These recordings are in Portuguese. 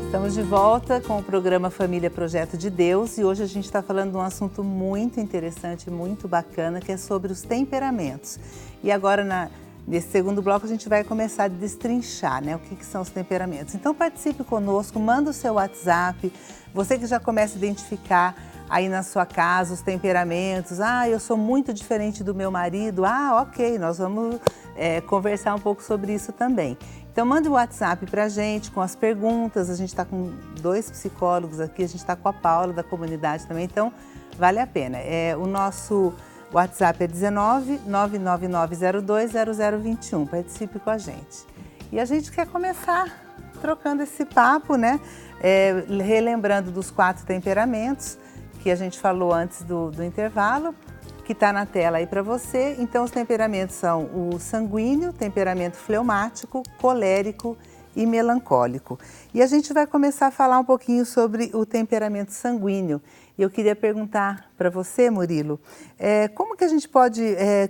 Estamos de volta com o programa Família Projeto de Deus e hoje a gente está falando de um assunto muito interessante, muito bacana, que é sobre os temperamentos. E agora, nesse segundo bloco, a gente vai começar a destrinchar, né, o que são os temperamentos. Então participe conosco, manda o seu WhatsApp, você que já começa a identificar aí na sua casa os temperamentos. Ah, eu sou muito diferente do meu marido. Ah, ok, nós vamos conversar um pouco sobre isso também. Então, manda o WhatsApp para a gente com as perguntas. A gente está com 2 psicólogos aqui, a gente está com a Paula da comunidade também, então vale a pena. O nosso WhatsApp é 19 99902 0021. Participe com a gente. E a gente quer começar trocando esse papo, né? Relembrando dos 4 temperamentos que a gente falou antes do intervalo, que está na tela aí para você. Então, os temperamentos são o sanguíneo, temperamento fleumático, colérico e melancólico. E a gente vai começar a falar um pouquinho sobre o temperamento sanguíneo. E eu queria perguntar para você, Murilo, como que a gente pode,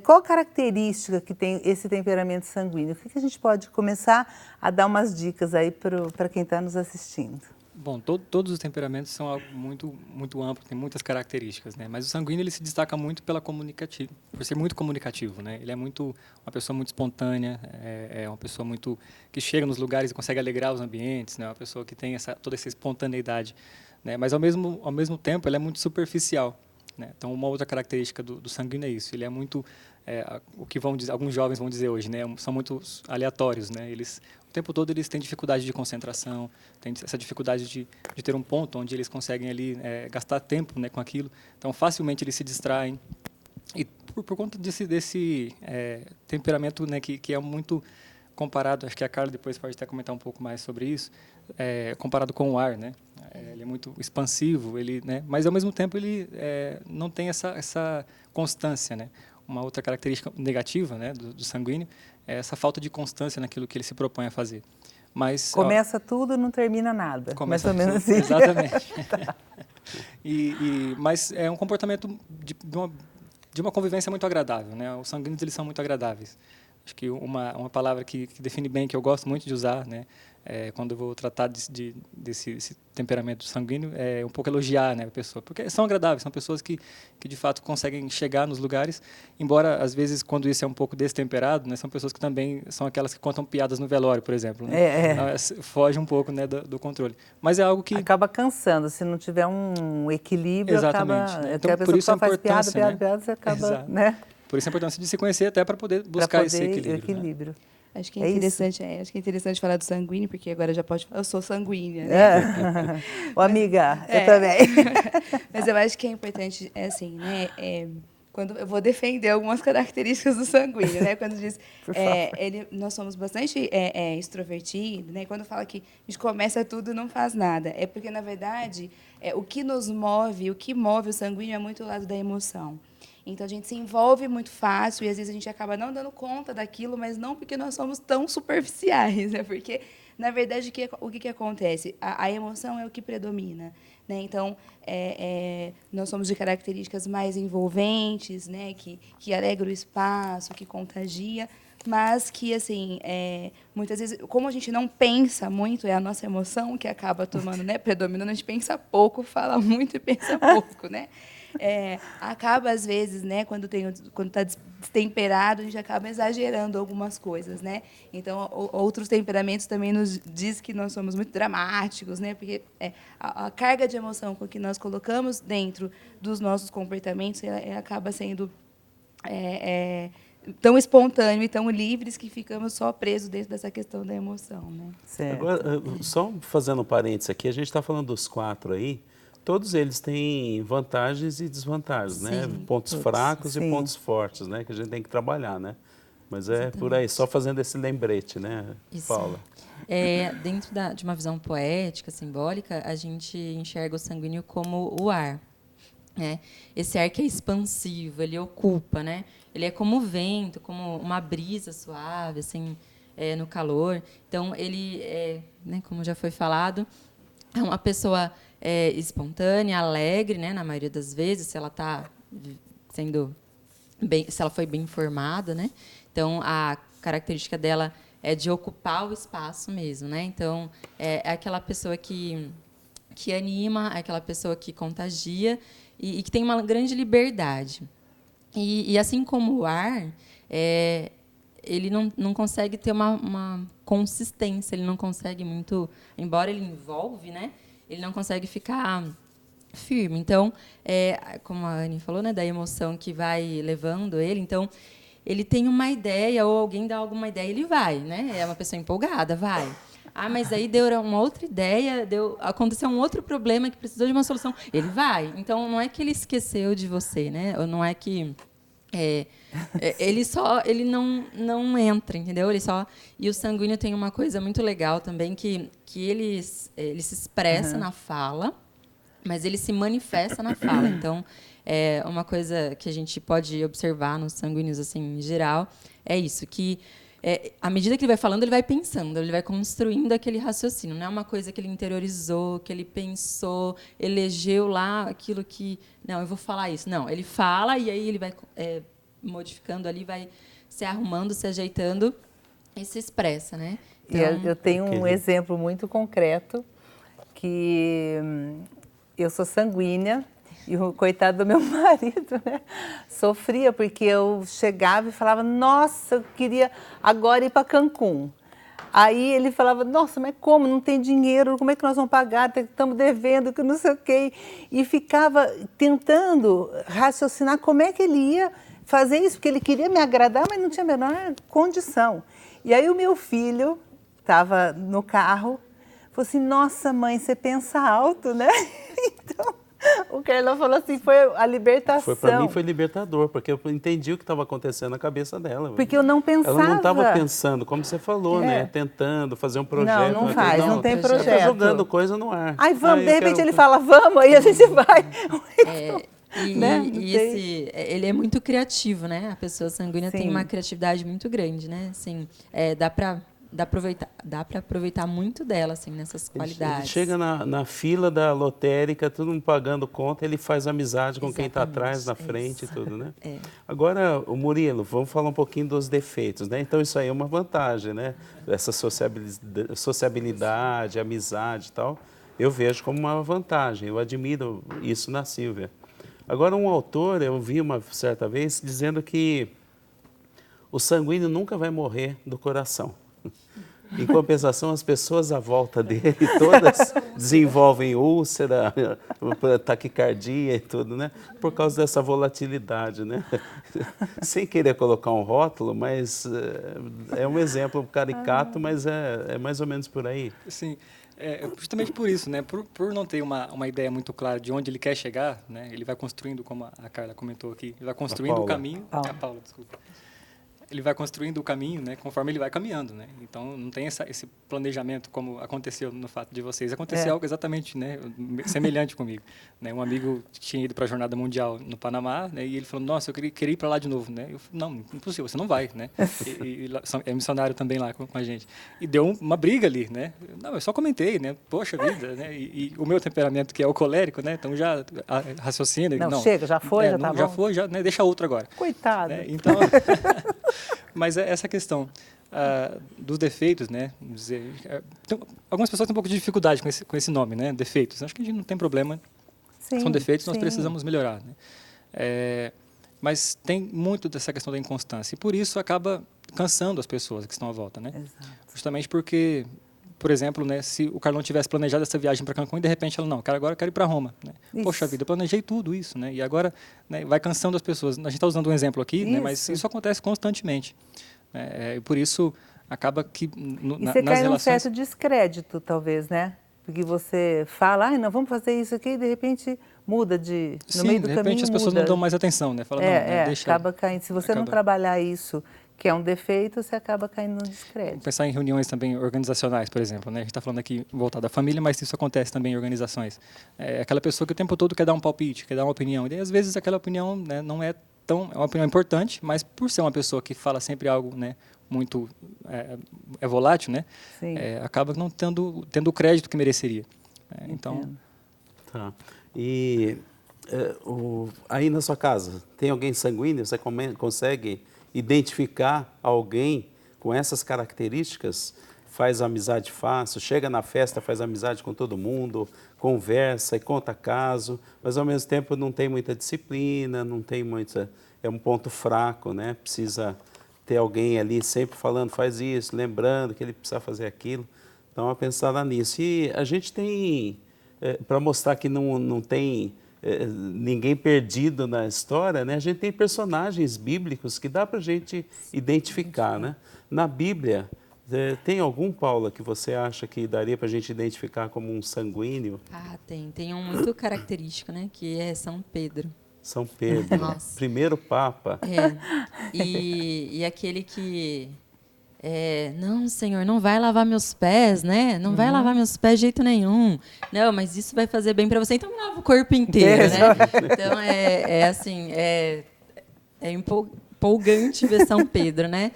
qual característica que tem esse temperamento sanguíneo? O que a gente pode começar a dar umas dicas aí para quem está nos assistindo? Bom, todos os temperamentos são algo muito amplo, tem muitas características, né? Mas o sanguíneo ele se destaca muito por ser muito comunicativo, né? Ele é uma pessoa muito espontânea, é uma pessoa que chega nos lugares e consegue alegrar os ambientes, né? Uma pessoa que tem toda essa espontaneidade, né? Mas ao mesmo tempo ele é muito superficial, né? Então uma outra característica do sanguíneo é isso, ele é muito o que alguns jovens vão dizer hoje, né? São muito aleatórios, né? O tempo todo eles têm dificuldade de concentração, têm essa dificuldade de ter um ponto onde eles conseguem ali gastar tempo, né, com aquilo. Então facilmente eles se distraem e por conta desse temperamento, né, que é muito comparado, acho que a Carla depois pode até comentar um pouco mais sobre isso, comparado com o ar, né? Ele é muito expansivo, né, mas ao mesmo tempo ele não tem essa constância, né? Uma outra característica negativa, né, do sanguíneo é essa falta de constância naquilo que ele se propõe a fazer. Mas começa tudo e não termina nada. Começa mais ou menos assim. Exatamente. Tá. Mas é um comportamento de uma convivência muito agradável, né? Os sanguíneos eles são muito agradáveis. Acho que uma palavra que define bem, que eu gosto muito de usar, né, quando eu vou tratar desse temperamento sanguíneo, é um pouco elogiar, né, a pessoa. Porque são agradáveis, são pessoas que de fato conseguem chegar nos lugares, embora às vezes quando isso é um pouco destemperado, né, são pessoas que também são aquelas que contam piadas no velório, por exemplo. Né? Foge um pouco, né, do controle. Mas é algo que... acaba cansando, se não tiver um equilíbrio, exatamente, acaba... Né? Então, a pessoa por isso só faz piada, você acaba... Exato. Né? Por isso a importância de se conhecer até para poder buscar esse equilíbrio. Né? Acho que acho que é interessante falar do sanguíneo, porque agora já pode falar, eu sou sanguínea, né? Amiga, eu também. Mas eu acho que é importante, assim, né? Quando eu vou defender algumas características do sanguíneo, né? Quando diz, nós somos bastante extrovertidos, né? Quando fala que a gente começa tudo e não faz nada, é porque na verdade o que nos move, o que move o sanguíneo é muito o lado da emoção. Então, a gente se envolve muito fácil e, às vezes, a gente acaba não dando conta daquilo, mas não porque nós somos tão superficiais, né? Porque, na verdade, o que acontece? A emoção é o que predomina, né? Então, nós somos de características mais envolventes, né? Que alegra o espaço, que contagia, mas que, assim, muitas vezes, como a gente não pensa muito, é a nossa emoção que acaba tomando, né? Predominando, a gente pensa pouco, fala muito e pensa pouco, né? Acaba às vezes, né, quando está destemperado, a gente acaba exagerando algumas coisas, né? Então, outros temperamentos também nos diz que nós somos muito dramáticos, né? Porque a carga de emoção com que nós colocamos dentro dos nossos comportamentos acaba sendo tão espontâneo e tão livres que ficamos só presos dentro dessa questão da emoção, né? Certo. Agora, só fazendo um parênteses aqui, a gente está falando dos 4 aí. Todos eles têm vantagens e desvantagens, né? Pontos fracos e pontos fortes, né? Que a gente tem que trabalhar, né? Mas Exatamente. Por aí, só fazendo esse lembrete, né, Isso. Paula? Dentro de uma visão poética, simbólica, a gente enxerga o sanguíneo como o ar. Né? Esse ar que é expansivo, ele ocupa, né? Ele é como o vento, como uma brisa suave, assim, no calor. Então, ele, né, como já foi falado, é uma pessoa espontânea, alegre, né, na maioria das vezes, se ela está sendo se ela foi bem formada, né? Então, a característica dela é de ocupar o espaço mesmo, né? Então, é aquela pessoa que anima, é aquela pessoa que contagia e que tem uma grande liberdade. E assim como o ar, ele não consegue ter uma consistência, ele não consegue muito, embora ele envolve, né? Ele não consegue ficar firme. Então, como a Anny falou, né, da emoção que vai levando ele, então ele tem uma ideia ou alguém dá alguma ideia, ele vai, né? É uma pessoa empolgada, vai. Ah, mas aí deu uma outra ideia, aconteceu um outro problema que precisou de uma solução, ele vai. Então, não é que ele esqueceu de você, né? Ou não é que ele não entra, entendeu? E o sanguíneo tem uma coisa muito legal também que ele se expressa na fala, mas ele se manifesta na fala. Então, uma coisa que a gente pode observar nos sanguíneos assim em geral é isso, que à medida que ele vai falando, ele vai pensando, ele vai construindo aquele raciocínio. Não é uma coisa que ele interiorizou, que ele pensou, elegeu lá aquilo que... Não, eu vou falar isso. Não, ele fala e aí ele vai modificando ali, vai se arrumando, se ajeitando e se expressa, né? Então, eu tenho um exemplo muito concreto, que eu sou sanguínea, e o coitado do meu marido, né, sofria, porque eu chegava e falava, nossa, eu queria agora ir para Cancún. Aí ele falava, nossa, mas como? Não tem dinheiro, como é que nós vamos pagar? Estamos devendo, que não sei o quê. E ficava tentando raciocinar como é que ele ia fazer isso, porque ele queria me agradar, mas não tinha a menor condição. E aí o meu filho estava no carro, falou assim, nossa, mãe, você pensa alto, né? Então... O Carlão falou assim, foi a libertação. Para mim foi libertador, porque eu entendi o que estava acontecendo na cabeça dela. Porque eu não pensava. Ela não estava pensando, como você falou, né? Tentando fazer um projeto. Não faz, não tem projeto. Está jogando coisa no ar. Aí vamos, de repente ele fala, vamos, aí a gente vai. Ele é muito criativo, né? A pessoa sanguínea tem uma criatividade muito grande, né? Assim, dá para aproveitar muito dela, assim, nessas qualidades. Ele chega na fila da lotérica, todo mundo pagando conta, ele faz amizade com quem está atrás, na frente e tudo, né? Agora, o Murilo, vamos falar um pouquinho dos defeitos, né? Então, isso aí é uma vantagem, né? Essa sociabilidade, amizade e tal, eu vejo como uma vantagem, eu admiro isso na Sílvia. Agora, um autor, eu vi uma certa vez, dizendo que o sanguíneo nunca vai morrer do coração. Em compensação, as pessoas à volta dele, todas desenvolvem úlcera, taquicardia e tudo, né? Por causa dessa volatilidade, né? Sem querer colocar um rótulo, mas é um exemplo caricato, mas é mais ou menos por aí. Sim, justamente por isso, né? Por não ter uma ideia muito clara de onde ele quer chegar, né? Ele vai construindo, como a Carla comentou aqui, ele vai construindo o caminho... A Paula, desculpa. Ele vai construindo o caminho, né, conforme ele vai caminhando, né? Então não tem esse planejamento como aconteceu no fato de vocês. Aconteceu algo exatamente, né, semelhante comigo, né? Um amigo tinha ido para a Jornada Mundial no Panamá, né, e ele falou: "Nossa, eu queria ir para lá de novo", né? Eu falei: "Não, impossível, você não vai", né? E é missionário também lá com a gente. E deu uma briga ali, né? Não, eu só comentei, né? Poxa vida, né? E o meu temperamento que é o colérico, né? Então já raciocina. Não, chega, já foi, já tá bom. Já foi, já, né? Deixa outro agora. Coitado. Né? Então mas essa questão dos defeitos, né? Algumas pessoas têm um pouco de dificuldade com esse nome, né? Defeitos. Acho que a gente não tem problema. Sim, são defeitos, nós precisamos melhorar, né? Mas tem muito dessa questão da inconstância. E por isso acaba cansando as pessoas que estão à volta, né? Exato. Justamente porque, por exemplo, né, se o Carlão tivesse planejado essa viagem para Cancún e de repente ela, não, agora eu quero ir para Roma. Né? Poxa vida, eu planejei tudo isso, né? E agora, né, vai cansando as pessoas. A gente está usando um exemplo aqui, né, mas isso acontece constantemente. E por isso acaba que nas relações... E você cai num certo descrédito, talvez, né? Porque você fala, não, vamos fazer isso aqui, e de repente muda no meio do caminho, de repente as pessoas não dão mais atenção, né? Fala, deixa... acaba caindo. Se você não trabalhar isso, que é um defeito, você acaba caindo no descrédito. Pensar em reuniões também organizacionais, por exemplo, né? A gente está falando aqui voltado à família, mas isso acontece também em organizações. Aquela pessoa que o tempo todo quer dar um palpite, quer dar uma opinião, e às vezes aquela opinião, né, não é uma opinião importante, mas por ser uma pessoa que fala sempre algo, né, muito volátil, né? Acaba não tendo o crédito que mereceria. Então. Tá. E aí na sua casa, tem alguém sanguíneo? Você consegue identificar alguém com essas características? Faz amizade fácil, chega na festa, faz amizade com todo mundo, conversa e conta caso, mas ao mesmo tempo não tem muita disciplina, não tem muita... É um ponto fraco, né? Precisa ter alguém ali sempre falando, faz isso, lembrando que ele precisa fazer aquilo. Então, uma pensada nisso. E a gente tem, para mostrar que não tem ninguém perdido na história, né? A gente tem personagens bíblicos que dá para a gente identificar, né? Na Bíblia... Tem algum, Paula, que você acha que daria para a gente identificar como um sanguíneo? Ah, tem. Tem um muito característico, né? Que é São Pedro. São Pedro, Nossa. primeiro Papa. E aquele que... não, Senhor, não vai lavar meus pés, né? Não vai lavar meus pés de jeito nenhum. Não, mas isso vai fazer bem para você, então lava o corpo inteiro, né? Então, assim, empolgante ver São Pedro, né?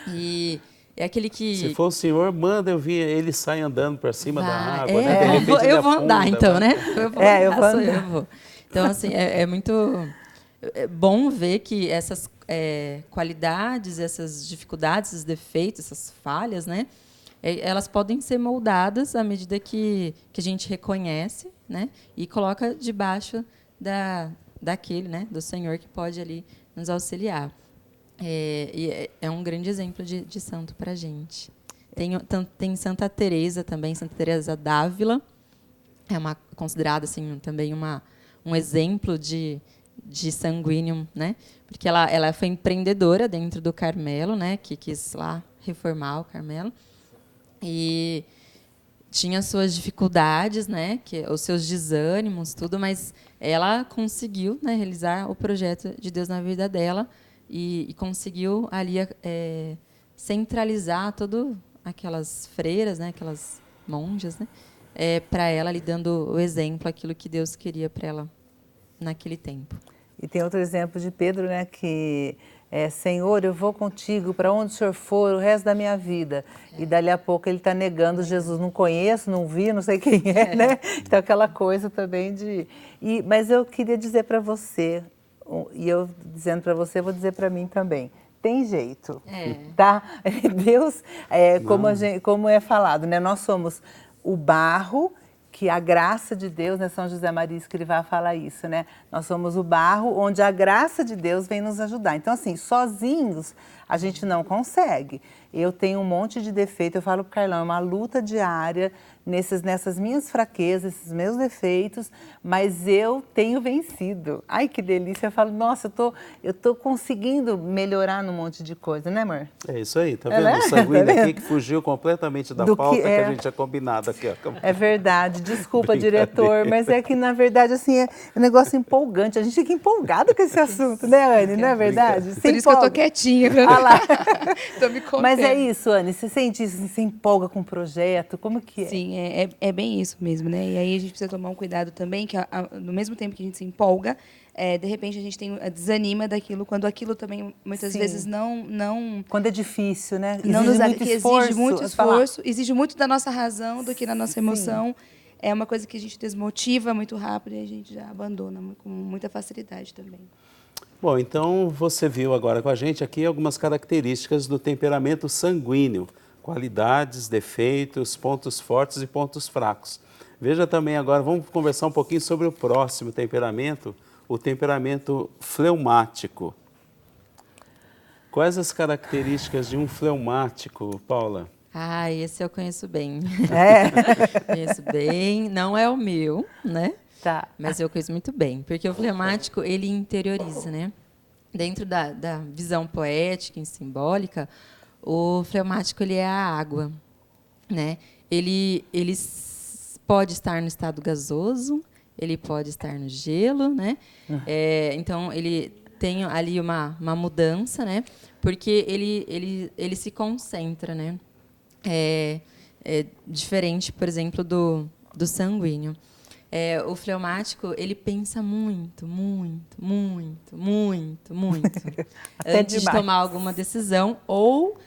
E é aquele que... Se for o Senhor, manda eu vir, ele sai andando para cima da água, né? De repente eu vou andar, então, né? Eu vou. Então, assim, é muito bom ver que essas qualidades, essas dificuldades, esses defeitos, essas falhas, né? Elas podem ser moldadas à medida que a gente reconhece, né? E coloca debaixo daquele, né? Do Senhor que pode ali nos auxiliar. É um grande exemplo de santo para a gente. Tem Santa Teresa também, Santa Teresa d'Ávila, considerada assim, também um exemplo de sanguíneo, né? Porque ela foi empreendedora dentro do Carmelo, né? Que quis lá reformar o Carmelo. E tinha suas dificuldades, né? Os seus desânimos, tudo, mas ela conseguiu, né, realizar o projeto de Deus na vida dela. E conseguiu ali centralizar todas aquelas freiras, né, aquelas monjas, né, para ela, ali dando o exemplo, aquilo que Deus queria para ela naquele tempo. E tem outro exemplo de Pedro, né, que Senhor, eu vou contigo para onde o Senhor for o resto da minha vida. E dali a pouco ele está negando Jesus, não conheço, não vi, não sei quem né? Então aquela coisa também mas eu queria dizer para você, e eu dizendo para você, vou dizer para mim também. Tem jeito, tá? Deus, como é falado, né? Nós somos o barro, que a graça de Deus, né? São José Maria Escrivá fala isso, né? Nós somos o barro onde a graça de Deus vem nos ajudar. Então, assim, sozinhos a gente não consegue. Eu tenho um monte de defeito, eu falo para o Carlão, é uma luta diária nessas minhas fraquezas, esses meus defeitos, mas eu tenho vencido. Ai, que delícia! Eu falo, nossa, eu tô conseguindo melhorar num monte de coisa, né, amor? É isso aí, tá vendo? O sanguíneo aqui que fugiu completamente da pauta que a gente tinha combinado aqui. Ó. É verdade, desculpa, diretor, mas é que, na verdade, assim, é um negócio empolgante. A gente fica empolgado com esse assunto, né, Anne? Não é verdade? Por isso que eu tô quietinha. Ah lá. Tô me contendo. Mas é isso, Anne, você sente isso, você se empolga com o projeto, como que é? Sim, é bem isso mesmo, né? E aí a gente precisa tomar um cuidado também, que no mesmo tempo que a gente se empolga, de repente a gente desanima daquilo, quando aquilo também muitas vezes não... Quando é difícil, né? Exige muito esforço, exige muito da nossa razão do que da nossa emoção. É uma coisa que a gente desmotiva muito rápido e a gente já abandona com muita facilidade também. Bom, então você viu agora com a gente aqui algumas características do temperamento sanguíneo, qualidades, defeitos, pontos fortes e pontos fracos. Veja também agora, vamos conversar um pouquinho sobre o próximo temperamento, o temperamento fleumático. Quais as características de um fleumático, Paula? Ah, esse eu conheço bem. Conheço bem, não é o meu, né? Tá. Mas eu conheço muito bem, porque o fleumático, ele interioriza, né? Dentro da visão poética e simbólica, o fleumático, ele é a água, né? Ele pode estar no estado gasoso, ele pode estar no gelo, né? Então, ele tem ali uma mudança, né? Porque ele se concentra, né? É diferente, por exemplo, do sanguíneo. O fleumático, ele pensa muito, muito, muito, muito, muito antes de tomar alguma decisão ou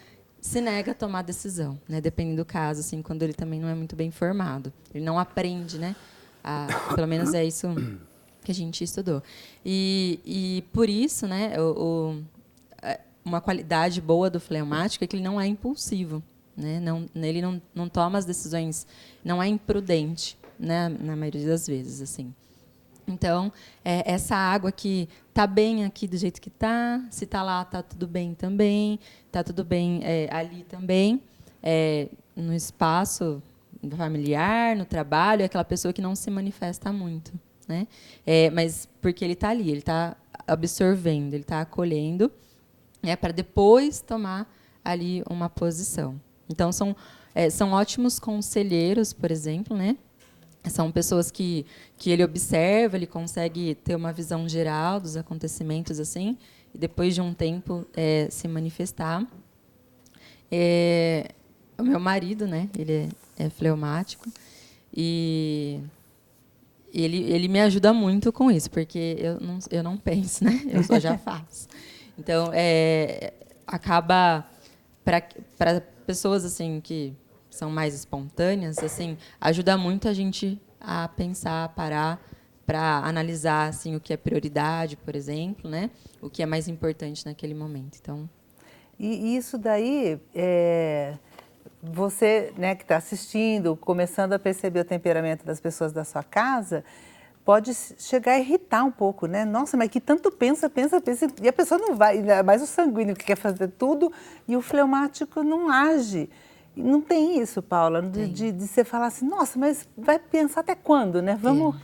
se nega a tomar decisão, né? Dependendo do caso, assim, quando ele também não é muito bem formado. Ele não aprende, né? Pelo menos é isso que a gente estudou. E por isso, né, uma qualidade boa do fleumático é que ele não é impulsivo, né? Ele não toma as decisões, não é imprudente, né, na maioria das vezes, assim. Então, essa água que está bem aqui do jeito que está, se está lá, está tudo bem também, está tudo bem ali também, no espaço familiar, no trabalho, é aquela pessoa que não se manifesta muito, né? Mas porque ele está ali, ele está absorvendo, ele está acolhendo, para depois tomar ali uma posição. Então, são ótimos conselheiros, por exemplo, né? São pessoas que ele observa, ele consegue ter uma visão geral dos acontecimentos, assim, e depois de um tempo se manifestar. O meu marido, né? Ele é fleumático e ele me ajuda muito com isso, porque eu não penso, né? Eu só já faço. Então, acaba para pessoas assim que são mais espontâneas, assim, ajuda muito a gente a pensar, a parar para analisar assim o que é prioridade, por exemplo, né? O que é mais importante naquele momento. Então, e isso daí você, né, que está assistindo, começando a perceber o temperamento das pessoas da sua casa, pode chegar a irritar um pouco, né? Nossa, mas que tanto pensa, e a pessoa não vai, ainda mais o sanguíneo que quer fazer tudo e o fleumático não age. Não tem isso, Paula, de você falar assim, nossa, mas vai pensar até quando, né? Vamos...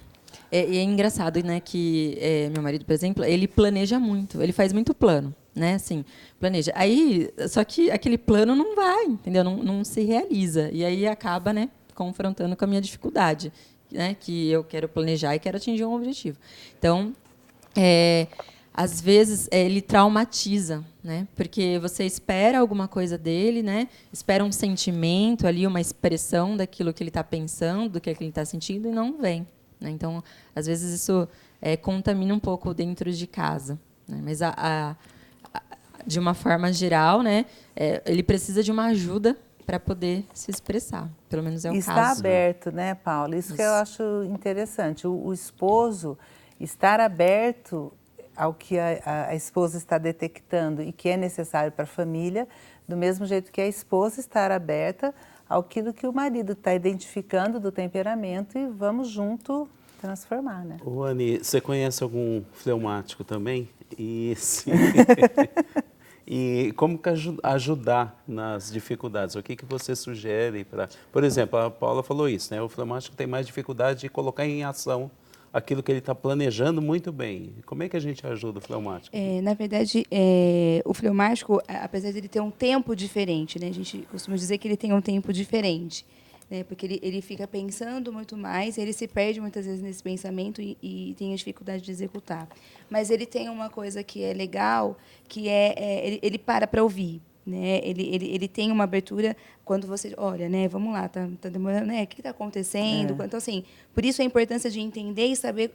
E é engraçado, né, que meu marido, por exemplo, ele planeja muito, ele faz muito plano, né, assim, planeja. Aí, só que aquele plano não vai, entendeu? Não se realiza. E aí acaba, né, confrontando com a minha dificuldade, né, que eu quero planejar e quero atingir um objetivo. Então, às vezes ele traumatiza, né? Porque você espera alguma coisa dele, né? Espera um sentimento ali, uma expressão daquilo que ele está pensando, do que ele está sentindo, e não vem, né? Então, às vezes isso contamina um pouco dentro de casa, né? Mas de uma forma geral, né? Ele precisa de uma ajuda para poder se expressar, pelo menos é o Está caso. Está aberto, né, Paula? Isso que eu acho interessante. O esposo estar aberto ao que a esposa está detectando e que é necessário para a família, do mesmo jeito que a esposa estar aberta àquilo que o marido está identificando do temperamento e vamos junto transformar, né? Ô, Ani, você conhece algum fleumático também? E como que ajudar nas dificuldades? O que você sugere para... Por exemplo, a Paula falou isso, né? O fleumático tem mais dificuldade de colocar em ação aquilo que ele está planejando muito bem. Como é que a gente ajuda o fleumático? Na verdade, o fleumático, apesar de ele ter um tempo diferente, né, a gente costuma dizer que ele tem um tempo diferente, né, porque ele fica pensando muito mais, ele se perde muitas vezes nesse pensamento e tem a dificuldade de executar. Mas ele tem uma coisa que é legal, que ele para ouvir. Né? Ele tem uma abertura quando você olha, né? Vamos lá, tá demorando, né? O que está acontecendo? Então, assim, por isso a importância de entender e saber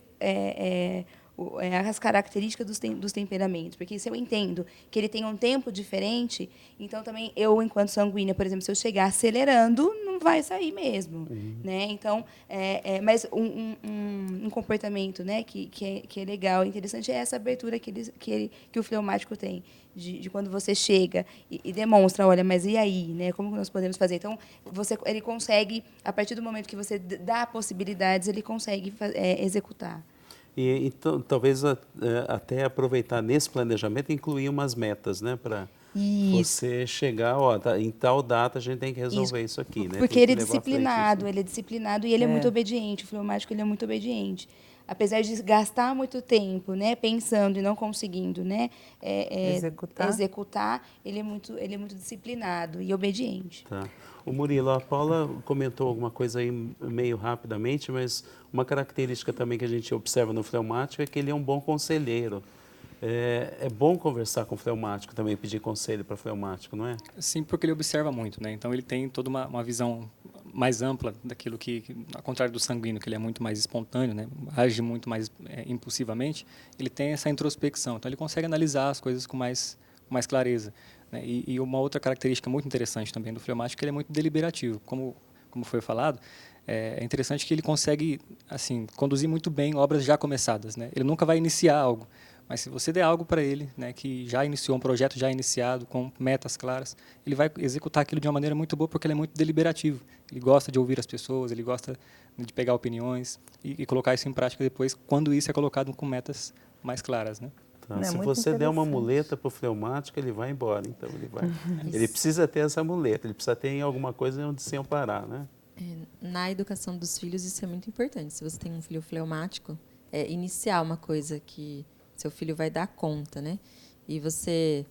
as características dos temperamentos, porque se eu entendo que ele tem um tempo diferente, então também eu, enquanto sanguínea, por exemplo, se eu chegar acelerando, não vai sair mesmo, né? Então, mas um comportamento, né, que é legal, interessante, é essa abertura que o fleumático tem, de quando você chega e demonstra, olha, mas e aí, né? Como nós podemos fazer? Então, ele consegue, a partir do momento que você dá possibilidades, ele consegue executar. E então, talvez até aproveitar nesse planejamento, incluir umas metas, né, para você chegar, em tal data a gente tem que resolver isso aqui, né? Porque ele é disciplinado, e ele é muito obediente, o fleumático ele é muito obediente. Apesar de gastar muito tempo, né, pensando e não conseguindo, né, executar, ele é muito disciplinado e obediente. Tá. O Murilo, a Paula comentou alguma coisa aí meio rapidamente, mas uma característica também que a gente observa no fleumático é que ele é um bom conselheiro. É bom conversar com o fleumático também, pedir conselho para o fleumático, não é? Sim, porque ele observa muito, né? Então ele tem toda uma visão mais ampla daquilo que, ao contrário do sanguíneo, que ele é muito mais espontâneo, né? Age muito mais impulsivamente, ele tem essa introspecção. Então ele consegue analisar as coisas com mais clareza, né? E uma outra característica muito interessante também do fleumático é que ele é muito deliberativo. Como foi falado, é interessante que ele consegue, assim, conduzir muito bem obras já começadas, né? Ele nunca vai iniciar algo, mas se você der algo para ele, né, que já iniciou um projeto já iniciado, com metas claras, ele vai executar aquilo de uma maneira muito boa, porque ele é muito deliberativo. Ele gosta de ouvir as pessoas, ele gosta de pegar opiniões e colocar isso em prática depois, quando isso é colocado com metas mais claras, né? Então, se você der uma muleta para o fleumático, ele vai embora. Então, ele vai. Ele precisa ter essa muleta, ele precisa ter alguma coisa onde se amparar, né? Na educação dos filhos, isso é muito importante. Se você tem um filho fleumático, iniciar uma coisa que seu filho vai dar conta, né? E você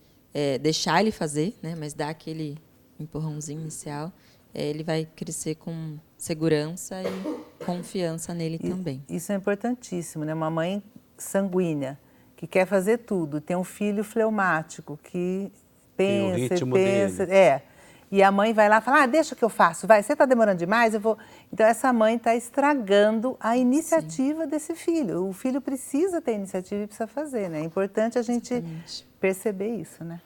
deixar ele fazer, né? Mas dar aquele empurrãozinho inicial, ele vai crescer com segurança e confiança nele também. Isso é importantíssimo, né? Uma mãe sanguínea que quer fazer tudo, tem um filho fleumático que pensa, tem o ritmo pensa, dele. E a mãe vai lá e fala, deixa que eu faço, vai, você está demorando demais, eu vou... Então, essa mãe está estragando a iniciativa desse filho. O filho precisa ter iniciativa e precisa fazer, né? É importante a gente perceber isso, né?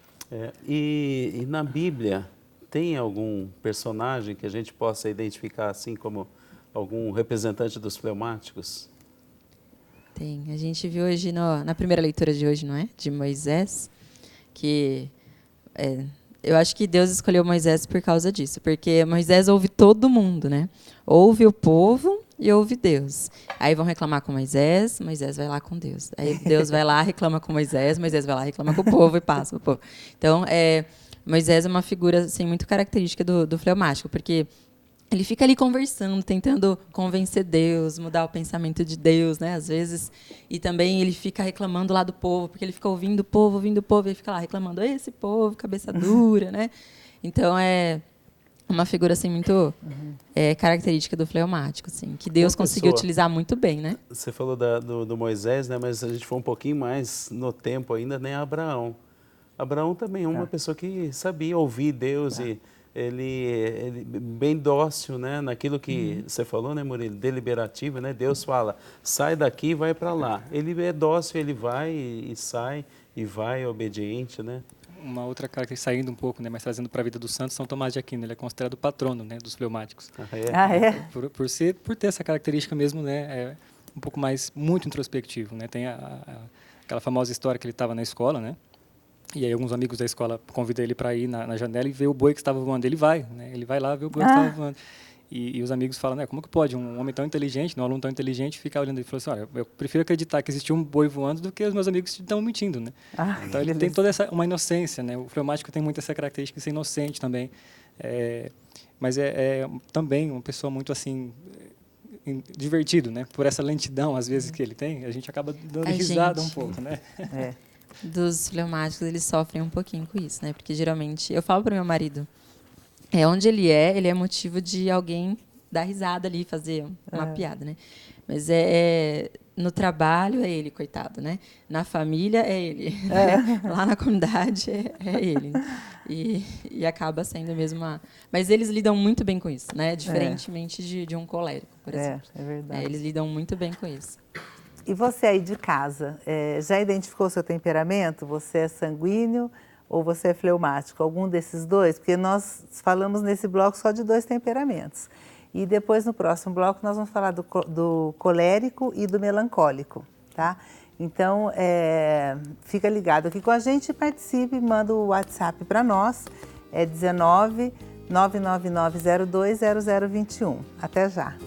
E na Bíblia, tem algum personagem que a gente possa identificar assim como algum representante dos fleumáticos? Tem. A gente viu hoje, na primeira leitura de hoje, não é? De Moisés, que... eu acho que Deus escolheu Moisés por causa disso, porque Moisés ouve todo mundo, né? Ouve o povo e ouve Deus. Aí vão reclamar com Moisés, Moisés vai lá com Deus. Aí Deus vai lá, reclama com Moisés, Moisés vai lá, reclama com o povo e passa o povo. Então, Moisés é uma figura assim, muito característica do fleumático, porque ele fica ali conversando, tentando convencer Deus, mudar o pensamento de Deus, né, às vezes. E também ele fica reclamando lá do povo, porque ele fica ouvindo o povo, e ele fica lá reclamando, esse povo, cabeça dura, né? Então, é uma figura assim, muito característica do fleumático, assim, que Deus conseguiu utilizar muito bem, né? Você falou do Moisés, né, mas a gente foi um pouquinho mais no tempo ainda, né, Abraão. Abraão também é uma pessoa que sabia ouvir Deus e... Ele bem dócil, né, naquilo que você falou, né, Murilo, deliberativo, né, Deus fala, sai daqui e vai para lá. Ele é dócil, ele vai e sai, e vai obediente, né. Uma outra característica, saindo um pouco, né, mas trazendo para a vida dos santos, São Tomás de Aquino, ele é considerado o patrono, né, dos fleumáticos. Por ter essa característica mesmo, né, um pouco mais, muito introspectivo, né, tem aquela famosa história que ele estava na escola, né, e aí alguns amigos da escola convidam ele para ir na janela e ver o boi que estava voando. Ele vai, né? Ele vai lá ver o boi que estava voando. E os amigos falam, né, como que pode um homem tão inteligente, um aluno tão inteligente, ficar olhando? Ele falou assim, olha, eu prefiro acreditar que existiu um boi voando do que os meus amigos estão mentindo, né? Então ele tem toda uma inocência, né? O fleumático tem muito essa característica de ser inocente também. Mas também uma pessoa muito assim... divertido, né? Por essa lentidão, às vezes, que ele tem, a gente acaba dando risada um pouco, né? Dos fleumáticos, eles sofrem um pouquinho com isso, né? Porque geralmente, eu falo para o meu marido, onde ele é motivo de alguém dar risada ali, fazer uma piada, né? Mas no trabalho é ele, coitado, né? Na família é ele. Lá na comunidade é ele. E acaba sendo mesmo uma... Mas eles lidam muito bem com isso, né? Diferentemente de um colérico, por exemplo. É verdade. Eles lidam muito bem com isso. E você aí de casa, já identificou o seu temperamento? Você é sanguíneo ou você é fleumático? Algum desses dois? Porque nós falamos nesse bloco só de 2 temperamentos. E depois, no próximo bloco, nós vamos falar do colérico e do melancólico, tá? Então, fica ligado aqui com a gente, participe, manda o WhatsApp para nós, 19 99902 0021. Até já!